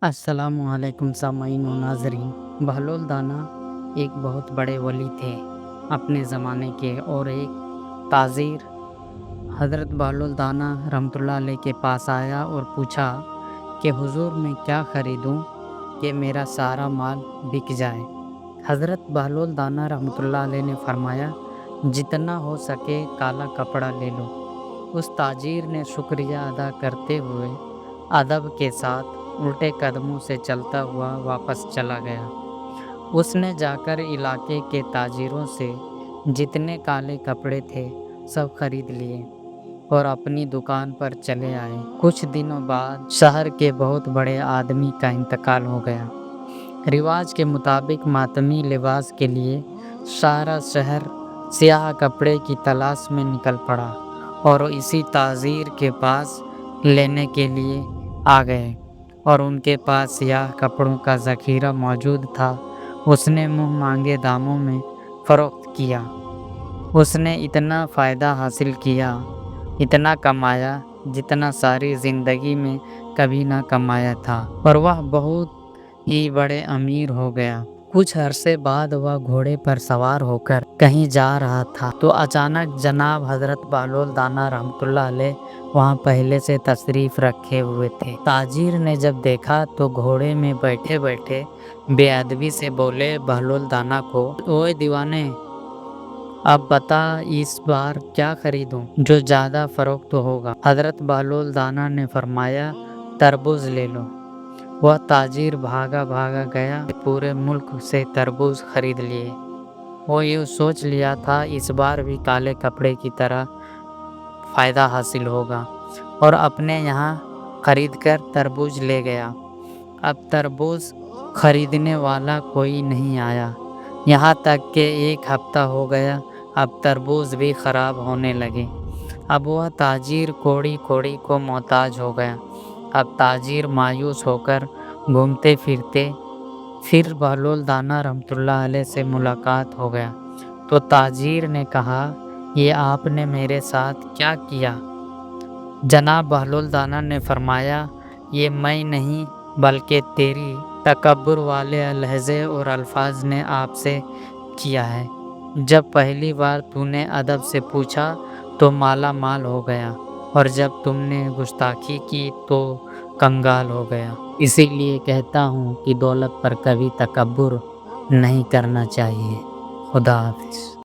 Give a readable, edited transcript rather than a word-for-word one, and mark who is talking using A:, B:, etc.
A: अस्सलामुअलैकुम सामाईन व नाज़रीन। बहलोल दाना एक बहुत बड़े वली थे अपने ज़माने के, और एक ताज़ीर हज़रत बहलोल दाना रहमतुल्लाह अलैह के पास आया और पूछा कि हुज़ूर मैं क्या ख़रीदूँ कि मेरा सारा माल बिक जाए। हज़रत बहलोल दाना रहमतुल्लाह अलैह ने फरमाया, जितना हो सके काला कपड़ा ले लो। उस ताजीर ने शुक्रिया अदा करते हुए अदब के साथ उल्टे कदमों से चलता हुआ वापस चला गया। उसने जाकर इलाके के ताजिरों से जितने काले कपड़े थे सब खरीद लिए और अपनी दुकान पर चले आए। कुछ दिनों बाद शहर के बहुत बड़े आदमी का इंतकाल हो गया। रिवाज के मुताबिक मातमी लिबास के लिए सारा शहर स्याह कपड़े की तलाश में निकल पड़ा और इसी ताजीर के पास लेने के लिए आ गए, और उनके पास स्याह कपड़ों का ज़ख़ीरा मौजूद था। उसने मुँह मांगे दामों में फ़रोख्त किया। उसने इतना फ़ायदा हासिल किया, इतना कमाया जितना सारी ज़िंदगी में कभी ना कमाया था, और वह बहुत ही बड़े अमीर हो गया। कुछ अरसे बाद वह घोड़े पर सवार होकर कहीं जा रहा था तो अचानक जनाब हज़रत बहलोल दाना रहमतुल्लाह अलैह वहाँ पहले से तशरीफ़ रखे हुए थे। ताजिर ने जब देखा तो घोड़े में बैठे बैठे बेअदबी से बोले बहलोल दाना को, ओए दीवाने, अब बता इस बार क्या खरीदूं जो ज़्यादा फ़रोख्त होगा। हज़रत बहलोल दाना ने फरमाया, तरबूज ले लो। वह ताजिर भागा भागा गया, पूरे मुल्क से तरबूज खरीद लिए। वो यूँ सोच लिया था इस बार भी काले कपड़े की तरह फ़ायदा हासिल होगा, और अपने यहाँ खरीद कर तरबूज ले गया। अब तरबूज खरीदने वाला कोई नहीं आया, यहाँ तक कि एक हफ्ता हो गया। अब तरबूज भी ख़राब होने लगे। अब वह ताजिर कोड़ी कोड़ी को मोहताज हो गया। अब ताजिर मायूस होकर घूमते फिरते फिर बहलोल दाना रहमतुल्लाह अलैह से मुलाकात हो गया तो ताजिर ने कहा, ये आपने मेरे साथ क्या किया। जनाब बहलोल दाना ने फरमाया, ये मैं नहीं बल्कि तेरी तकब्बुर वाले लहजे और अल्फाज ने आपसे किया है। जब पहली बार तूने अदब से पूछा तो माला माल हो गया, और जब तुमने गुस्ताखी की तो कंगाल हो गया। इसीलिए कहता हूँ कि दौलत पर कभी तकब्बुर नहीं करना चाहिए। खुदा हाफिज़।